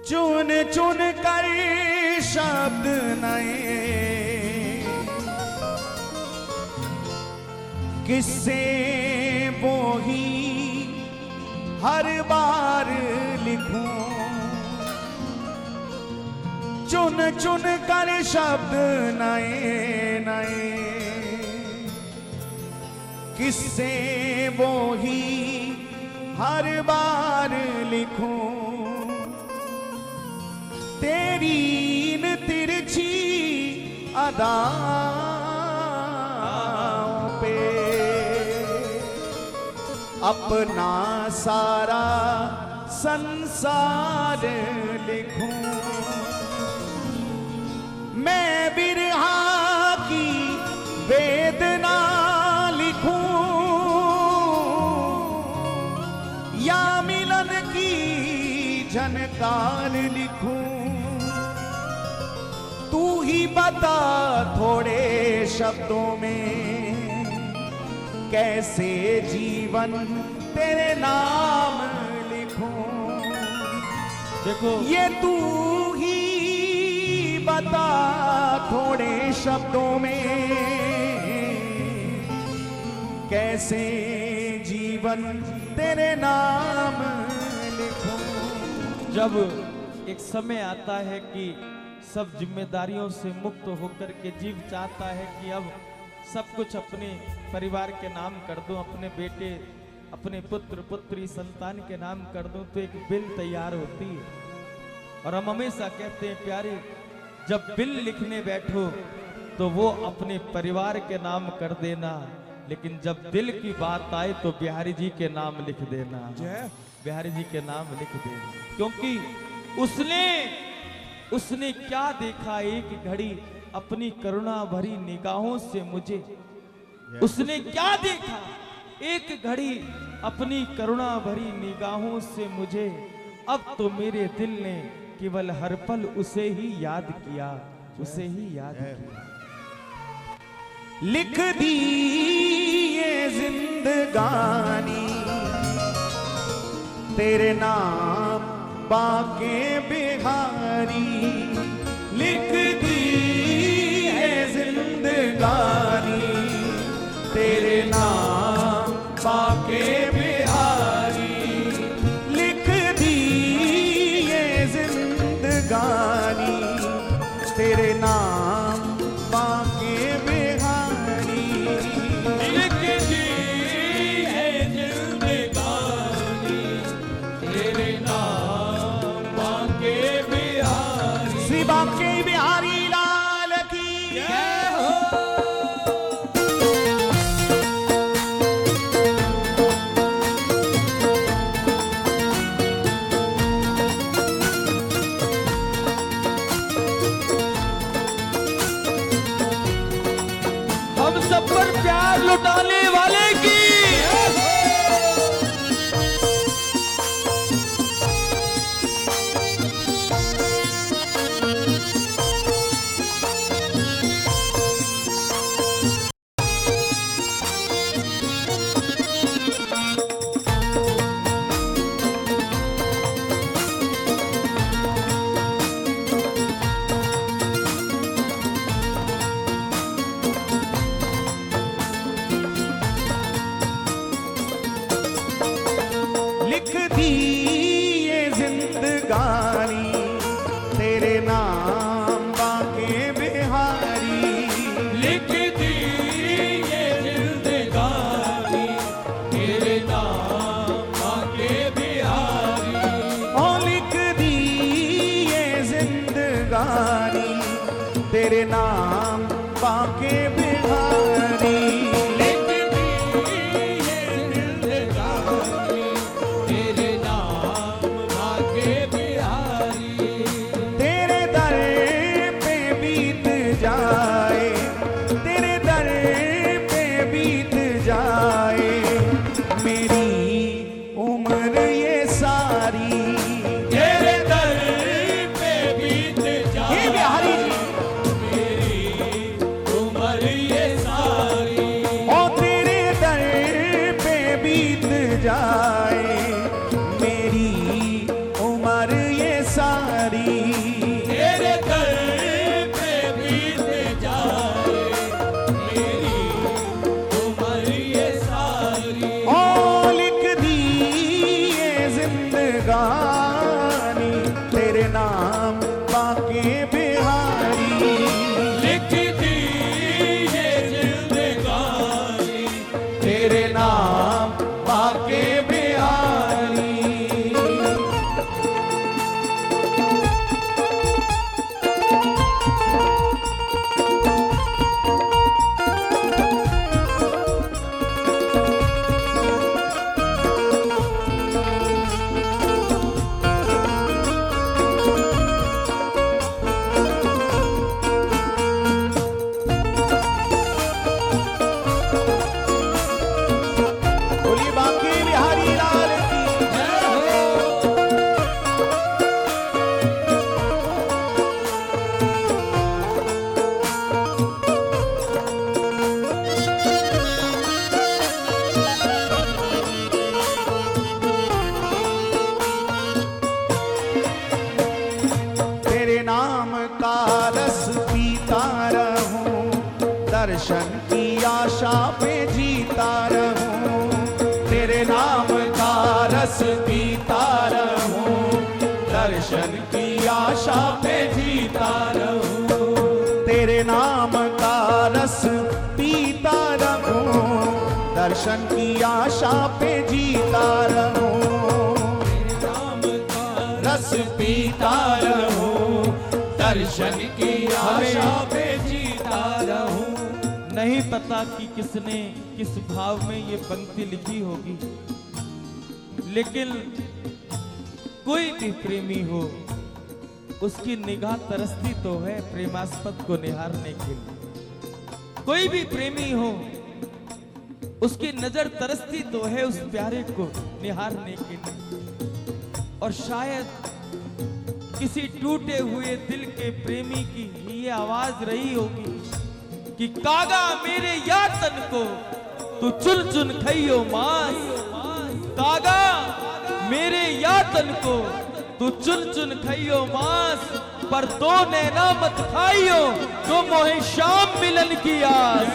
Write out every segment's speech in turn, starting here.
चुन चुन कर शब्द नए किस्से वो ही हर बार लिखूं। चुन चुन कर शब्द नए नए किस्से वो ही हर बार लिखूं। तेरी इन तिरछी अदाओं पे अपना सारा संसार लिखूं। मैं बिरहा की वेदना लिखूं या मिलन की झनकार लिखूं। तू ही बता थोड़े शब्दों में कैसे जीवन तेरे नाम लिखूं। देखो ये तू ही बता थोड़े शब्दों में कैसे जीवन तेरे नाम लिखूं। जब एक समय आता है कि सब जिम्मेदारियों से मुक्त होकर के जीव चाहता है कि अब सब कुछ अपने परिवार के नाम कर दूं, अपने बेटे अपने पुत्र पुत्री संतान के नाम कर दूं, तो एक बिल तैयार होती है। और हम हमेशा कहते हैं प्यारे, जब बिल लिखने बैठो तो वो अपने परिवार के नाम कर देना, लेकिन जब दिल की बात आए तो बिहारी जी के नाम लिख देना। बिहारी जी के नाम लिख देना, क्योंकि उसने क्या देखा एक घड़ी अपनी करुणा भरी निगाहों से मुझे। उसने क्या देखा एक घड़ी अपनी करुणा भरी निगाहों से मुझे। अब तो मेरे दिल ने केवल हर पल उसे ही याद किया, उसे ही याद किया। लिख दी ये जिंदगानी तेरे नाम बाके बिहारी। लिख दी ये जिंदगानी तेरे नाम बाके बिहारी। लिख दी ये जिंदगानी तेरे नाम बाके बिहारी। लिख दी है जिंदगानी तेरे नाम बाके बिहारी। श्री बाके बिहारी लाल की जय हो। हम सब पर प्यार लुटाने वाले की बिहारी। तेरे दर पे बीत जाए मेरी उम्र ये सारी। ओ लिख दी ये जिंदगानी तेरे नाम बाके बिहारी। लिख दी ये जिंदगानी तेरे नाम बाके बिहारी। बोलिए बाके बिहारी लाल की। जय हो। तेरे नाम का रस पीता रहूं, दर्शन की आशा पे जीता रहूं। तेरे नाम का रस पीता रहूं, दर्शन की आशा पे जीता रहूं। तेरे नाम का रस पीता रहूं, दर्शन की आशा पे जीता रहूं। रस पीता रहूं, दर्शन की आशा पे जीता रहूं। नहीं पता कि किसने किस भाव में ये पंक्ति लिखी होगी, लेकिन कोई भी प्रेमी हो उसकी निगाह तरसती तो है प्रेमास्पद को निहारने के लिए। कोई भी प्रेमी हो उसकी नजर तरसती तो है उस प्यारे को निहारने के लिए। और शायद किसी टूटे हुए दिल के प्रेमी की ये आवाज रही होगी कि कागा मेरे यातन को तू चुन चुन खइयो मांस। कागा मेरे यातन को तू चुन चुन खइयो मांस, पर दो नैना मत खाइयो तो मोहे शाम मिलन की आस।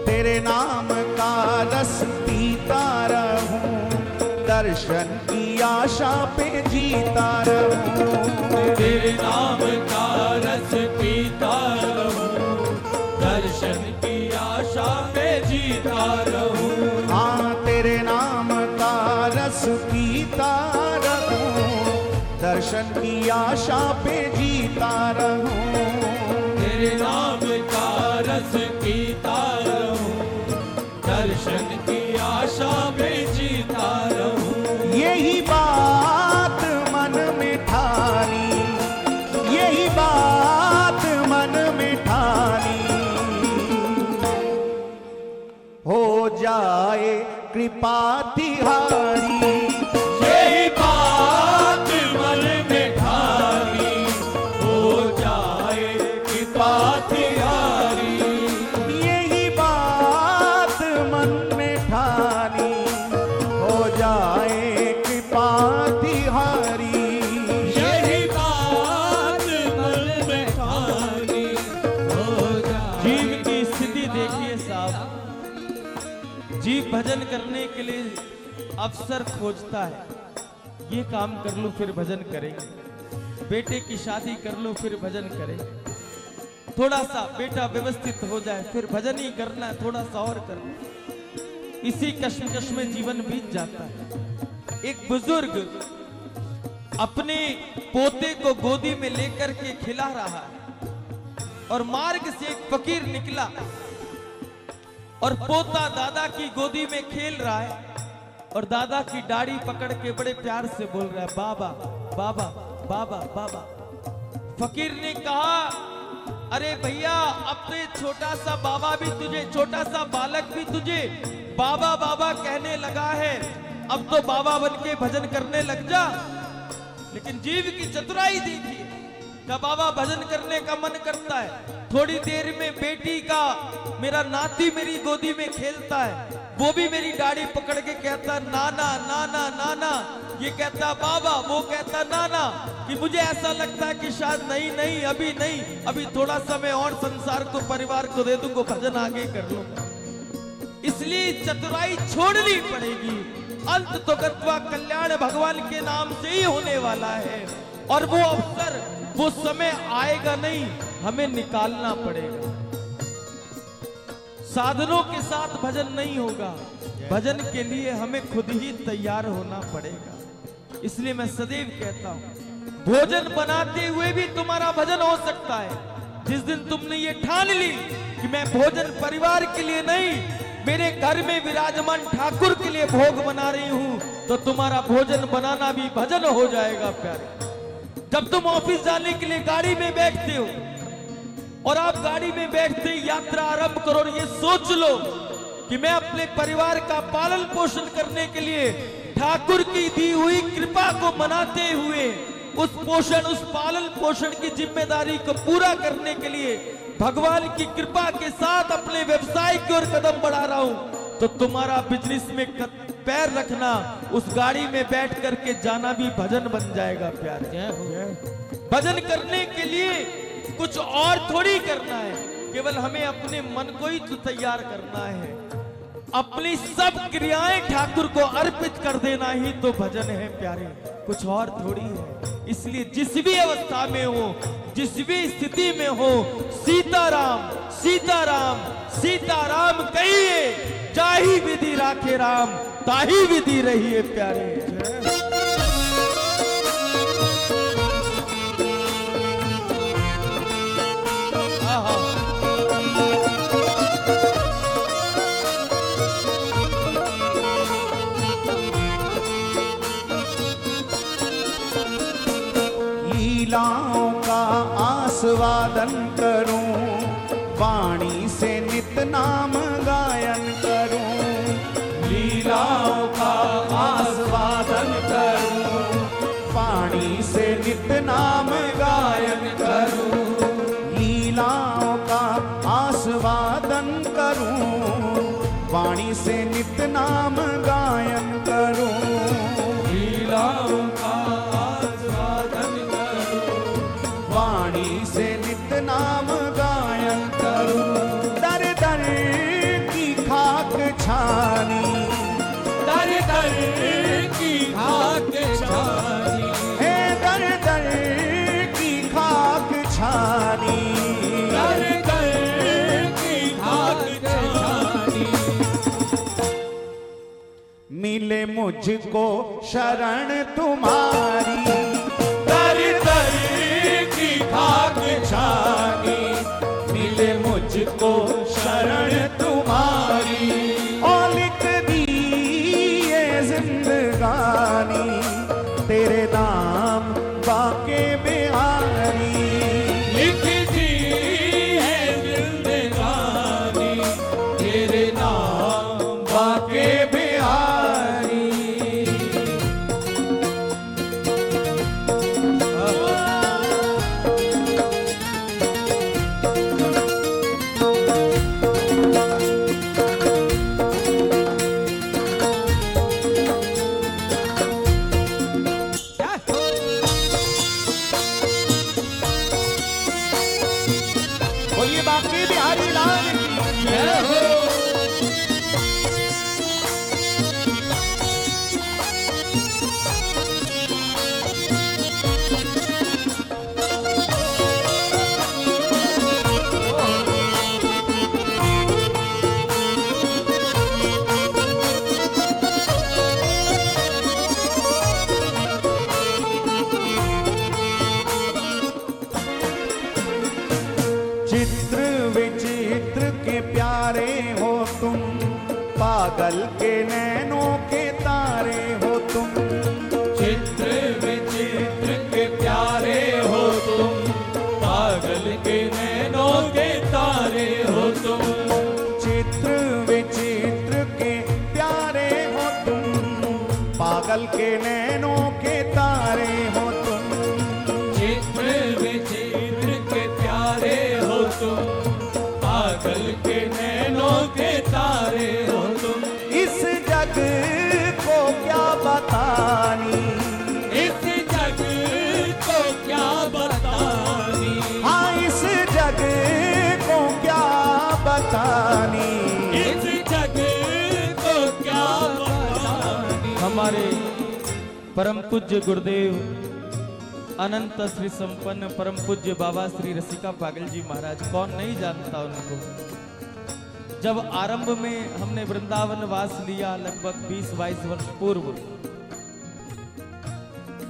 तेरे नाम का रस पीता रहूं, दर्शन की आशा पे जीता रहूं। तेरे नाम का रस पीता रहूं, दर्शन की आशा पे जीता रहूं। हाँ तेरे नाम का रस पीता रहूं, दर्शन की आशा पे जीता रहूं। तेरे नाम का रस पीता रहूं, दर्शन की आशा पे जीता रहूं। यही बात मन में ठानी, यही बात मन में ठानी, हो जाए कृपा तिहारी। यही बात मन में ठानी, हो जाए कृपा तिहारी। यही बात मन में ठानी, हो जाए कृपा तिहारी। यही बात मन में ठानी, हो जाए। जीव की स्थिति देखिए साहब, जीव भजन करने के लिए अवसर खोजता है। ये काम कर लो फिर भजन करेंगे, बेटे की शादी कर लो फिर भजन करेंगे, थोड़ा सा बेटा व्यवस्थित हो जाए फिर भजन ही करना है, थोड़ा सा और करना। इसी कश्मकश में जीवन बीत जाता है। एक बुजुर्ग अपने पोते को गोदी में लेकर के खिला रहा है और मार्ग से एक फकीर निकला और पोता दादा की गोदी में खेल रहा है और दादा की दाढ़ी पकड़ के बड़े प्यार से बोल रहा है, बाबा बाबा बाबा बाबा। फकीर ने कहा, अरे भैया अब तो ये छोटा सा बाबा भी तुझे, छोटा सा बालक भी तुझे बाबा बाबा कहने लगा है, अब तो बाबा बन के भजन करने लग जा। लेकिन जीव की चतुराई देखिए, का बाबा भजन करने का मन करता है, थोड़ी देर में बेटी का मेरा नाती मेरी गोदी में खेलता है, वो भी मेरी दाढ़ी पकड़ के कहता नाना नाना नाना, ये कहता बाबा, वो कहता नाना, कि मुझे ऐसा लगता है कि शायद नहीं नहीं अभी नहीं, अभी थोड़ा समय और संसार को परिवार को दे दूंगा, भजन आगे कर लूंगा। इसलिए चतुराई छोड़नी पड़ेगी। अंत तो गत्वा कल्याण भगवान के नाम से ही होने वाला है, और वो अवसर वो समय आएगा नहीं, हमें निकालना पड़ेगा। साधनों के साथ भजन नहीं होगा, भजन के लिए हमें खुद ही तैयार होना पड़ेगा। इसलिए मैं सदैव कहता हूं, भोजन बनाते हुए भी तुम्हारा भजन हो सकता है। जिस दिन तुमने ये ठान ली कि मैं भोजन परिवार के लिए नहीं, मेरे घर में विराजमान ठाकुर के लिए भोग बना रही हूं, तो तुम्हारा भोजन बनाना भी भजन हो जाएगा प्यारे। जब तुम ऑफिस जाने के लिए गाड़ी में बैठते हो, और आप गाड़ी में बैठते ही यात्रा आरंभ करो और ये सोच लो कि मैं अपने परिवार का पालन पोषण करने के लिए ठाकुर की दी हुई कृपा को मनाते हुए उस पोषण, उस पालन पोषण की जिम्मेदारी को पूरा करने के लिए भगवान की कृपा के साथ अपने व्यवसाय की ओर कदम बढ़ा रहा हूं, तो तुम्हारा बिजनेस में पैर रखना, उस गाड़ी में बैठ करके जाना भी भजन बन जाएगा प्यारे। भजन करने के लिए कुछ और थोड़ी करना है, केवल हमें अपने मन को ही तो तैयार करना है। अपनी सब क्रियाएं ठाकुर को अर्पित कर देना ही तो भजन है प्यारे, कुछ और थोड़ी है। इसलिए जिस भी अवस्था में हो, जिस भी स्थिति में हो, सीताराम सीताराम सीताराम कहिए, जाही विधि राखे राम, ताही विधि रहिए प्यारे। लीलाओं का आस्वादन करूं, वाणी से नित नाम गायन करूं। लीलाओं का आस्वादन करूं, वाणी से नित नाम गायन करूं। लीलाओं का आस्वादन करूं, वाणी से नित नाम गायन करूं। लीलाओं का वाणी से नित नाम गायन करूं। दर दर की खाक छानी, दर दर की खाक छानी, हे दर दर की खाक छानी, दर दर की खाक छानी। मिले मुझको शरण तुम्हारी, दर दर की खाक छानी, मिले मुझको शरण तुम्हारी। और लिख दी ये जिंदगानी, तेरे नाम बाके बिहारी। लिख दी है जिंदगानी, तेरे नाम बाके बिहारी। बोलिए बाके बिहारी लाल की जय हो। चित्र विचित्र के प्यारे हो तुम, पागल के नैनों के तारे हो तुम। चित्र विचित्र के प्यारे हो तुम, पागल के नैनों के तारे हो तुम। चित्र विचित्र के प्यारे हो तुम, परम पूज्य गुरुदेव अनंत श्री संपन्न परम पूज्य बाबा श्री रसिका पागल जी महाराज, कौन नहीं जानता उनको। जब आरंभ में हमने वृंदावन वास लिया लगभग 20-22 वर्ष पूर्व,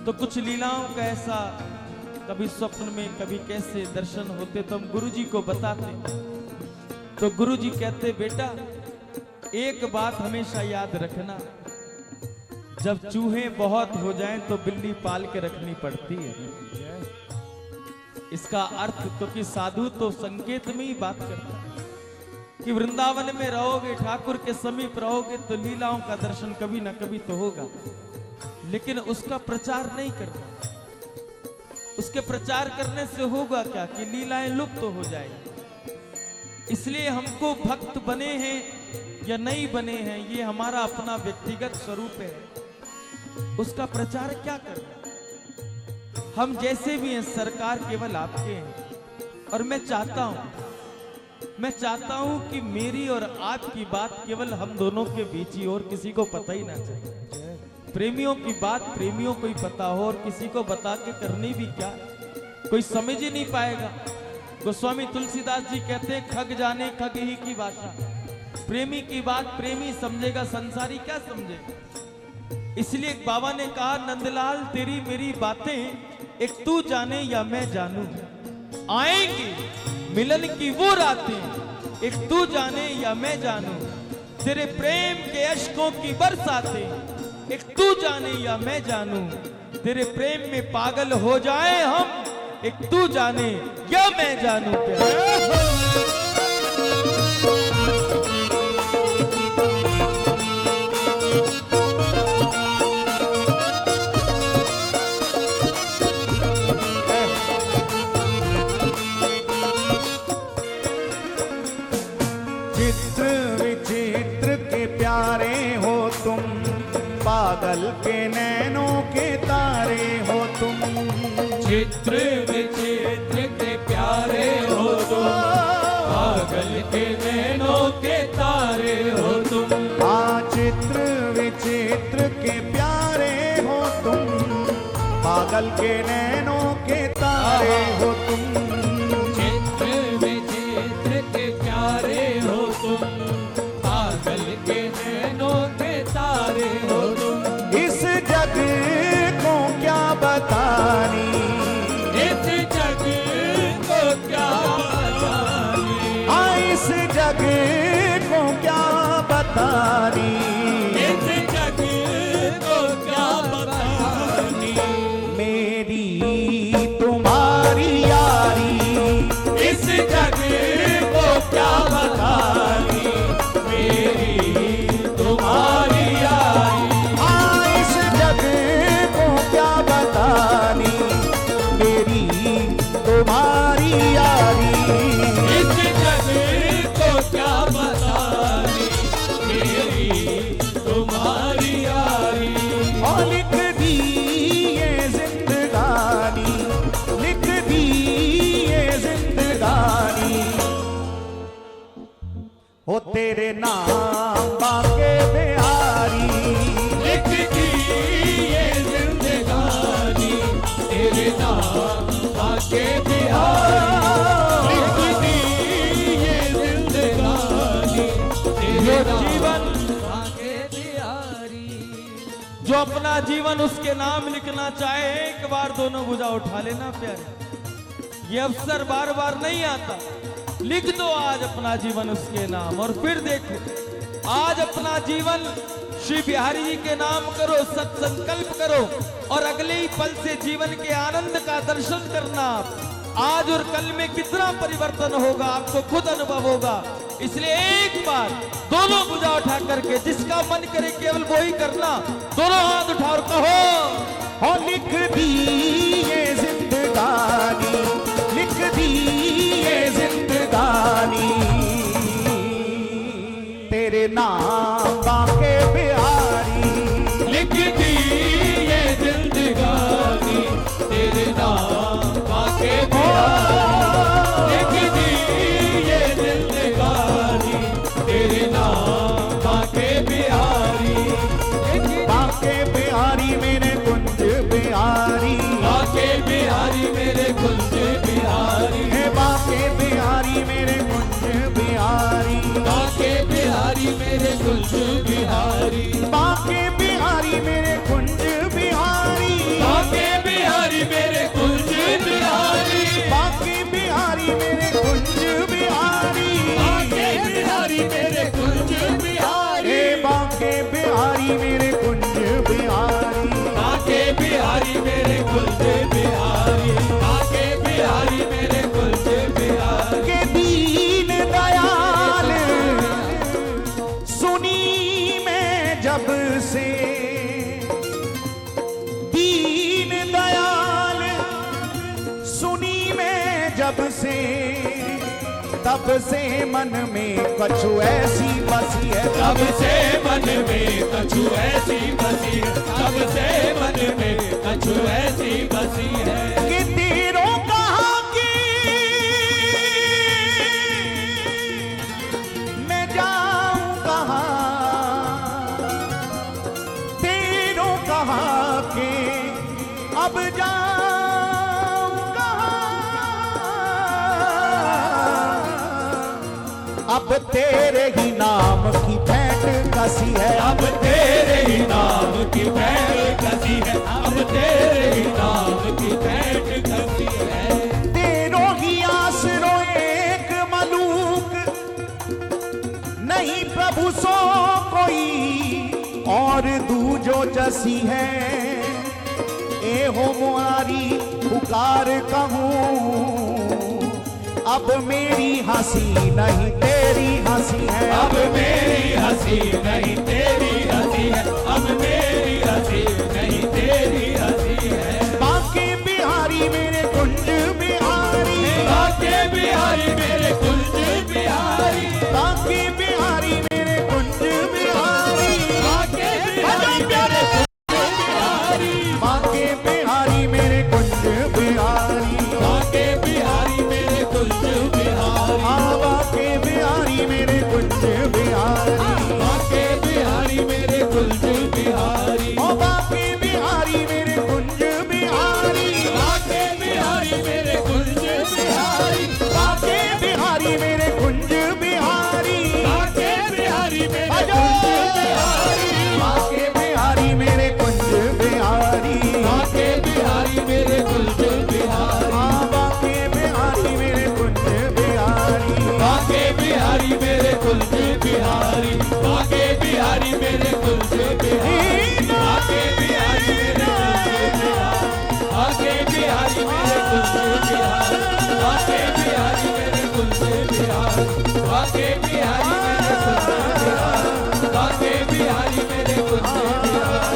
तो कुछ लीलाओं का ऐसा कभी स्वप्न में कभी कैसे दर्शन होते तो हम गुरुजी को बताते, तो गुरुजी कहते बेटा एक बात हमेशा याद रखना, जब चूहे बहुत हो जाएं तो बिल्ली पाल के रखनी पड़ती है। इसका अर्थ क्योंकि साधु तो संकेत में ही बात करता है कि वृंदावन में रहोगे, ठाकुर के समीप रहोगे तो लीलाओं का दर्शन कभी ना कभी तो होगा, लेकिन उसका प्रचार नहीं करना। उसके प्रचार करने से होगा क्या कि लीलाएं लुप्त तो हो जाएगी। इसलिए हमको भक्त बने हैं या नहीं बने हैं, ये हमारा अपना व्यक्तिगत स्वरूप है, उसका प्रचार क्या करना। हम जैसे भी हैं, सरकार केवल आपके हैं। और मैं चाहता हूं कि मेरी और आपकी बात केवल हम दोनों के बीच ही, और किसी को पता ही ना चले। प्रेमियों की बात प्रेमियों को ही पता हो, और किसी को बता के करनी भी क्या, कोई समझ ही नहीं पाएगा। गोस्वामी तुलसीदास जी कहते हैं खग जाने खग ही की भाषा, प्रेमी की बात प्रेमी समझेगा, संसारी क्या समझेगा। इसलिए एक बाबा ने कहा नंदलाल तेरी मेरी बातें एक तू जाने या मैं जानूं, आएंगी मिलन की वो रातें एक तू जाने या मैं जानूं, तेरे प्रेम के अश्कों की बरसातें एक तू जाने या मैं जानूं, तेरे प्रेम में पागल हो जाए हम एक तू जाने या मैं जानूं। चित्र विचित्र के प्यारे हो तुम, पागल के नैनों के तारे हो तुम। चित्र विचित्र के प्यारे हो तुम, पागल के नैनों के तारे हो तुम। हाँ चित्र विचित्र के प्यारे हो तुम, पागल के नैनों के तारे हो तुम। चित्र विचित्र के प्यारे हो तुम, पागल के नैनों के तारे हो तुम। इस जग को क्या बतानी, इस जग को क्या बतानी, हाँ इस जग को क्या बतानी, इस जग को क्या बतानी। मेरी तुम्हारी यारी, इस जग को क्या बतानी, मेरी तुम्हारी यारी। हाँ इस जग को क्या बतानी, मेरी तुम्हारी यारी। इस जग को क्या बतानी, मेरी तुम्हारी यारी। और लिख दी ये जिंदगानी, लिख दी ये जिंदगानी, हो तेरे नाम बाके बिहारी। लिख दी ये जिंदगानी, तेरे नाम आके बिहारी। लिख दी ये जिंदगानी, तेरे नाम आके बिहारी। जो अपना जीवन उसके नाम लिखना चाहे एक बार दोनों भुजा उठा लेना प्यारे। ये अवसर बार बार नहीं आता, लिख दो आज अपना जीवन उसके नाम, और फिर देखो आज अपना जीवन श्री बिहारी जी के नाम करो, सत्संकल्प करो, और अगले ही पल से जीवन के आनंद का दर्शन करना। आज और कल में कितना परिवर्तन होगा आपको खुद अनुभव होगा। इसलिए एक बार दोनों भुजा उठा करके जिसका मन करे केवल वो ही करना, दोनों हाथ उठा और कहो और लिख दी ये जिंदगानी, लिख दी ये जिंदगानी, तेरे नाम बाके बिहारी। लिख दी ये जिंदगानी, तेरे नाम आके बिहारी। लिख दी ये जिंदगानी, तेरे नाम आके बिहारी। बाके बिहारी मेरे कुंज बिहारी मेरे कुलचे बिहारी, बाके बिहारी मेरे कुलचे बिहारी। के दीन दयाल सुनी मैं जब से, दीन दयाल सुनी मैं जब से, तब से मन में कछु ऐसी बसी है, तब से मन में कछु ऐसी बसी है, तब से मन में कछु ऐसी बसी है। कि तेरों कहा कि मैं जाऊं कहाँ, तेरों कहा कि अब जाऊं कहाँ, अब तेरे ही नाम की भेंट कसी है, अब तेरे ही नाम की भेंट कसी है, अब तेरे ही नाम की भेंट कसी है। तेरों ही आसरो एक मलूक, नहीं प्रभु सो कोई और दूजो जसी है। ए हो मुरारी पुकार कहूँ, अब मेरी हंसी नहीं तेरी हंसी है, अब मेरी हंसी नहीं तेरी हंसी है, अब मेरी हंसी नहीं तेरी हंसी है। बाके बिहारी मेरे कुंज बिहारी, बाके बिहारी मेरे कुंज बिहारी, बाके बिहारी मेरे कुंज बिहारी, बाके बिहारी मेरे कुंज बिहारी, बाके बिहारी मेरे कुंज बिहारी, बाके बिहारी मेरे कुंज बिहारी, बाके बिहारी मेरे कुंज बिहारी, बाके बिहारी मेरे कुंज बिहारी, ओ बाके बिहारी मेरे कुंज बिहारी, बाके बिहारी मेरे कुंज बिहारी, बाके बिहारी मेरे कुंज बिहारी, बाके बिहारी मेरे आजो! कुंज बिहारी, बाके बिहारी मेरे कुंज बिहारी, बाके बिहारी मेरे कुंज बिहारी, बाके बिहारी मेरे कुंज बिहारी, बाके बिहारी मेरे कुंज बिहारी, बाके बिहारी मेरे कुंज बिहारी, बाके बिहारी मेरे कुंज बिहारी, बाके बिहारी मेरे कुंज बिहारी, बाके बिहारी मेरे कुंज बिहारी,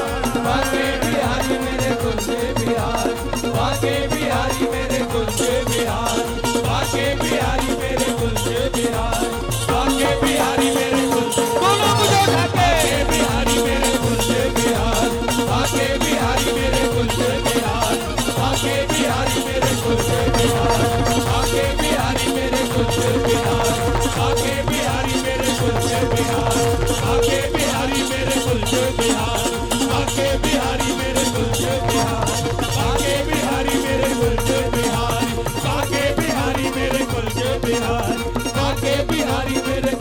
बाके बिहारी मेरे कुंज बिहारी, बाके बिहारी मेरे कुंज बिहारी, बाके बिहारी मेरे कुंज बिहारी, बाके बिहारी मेरे कुंज, बोलो मुझे ढके बिहारी मेरे कुंज बिहारी, बाके बिहारी मेरे कुंज बिहारी, बाके बिहारी मेरे कुंज बिहारी, बाके बिहारी मेरे कुंज बिहारी, बाके बिहारी मेरे कुंज बिहारी, बाके बिहारी मेरे कुंज बिहारी, बाके बिहारी मेरे कुंज बिहारी, बाके बिहारी मेरे कुंज बिहारी, बाके बिहारी मेरे कुंज बिहारी, बाके बिहारी मेरे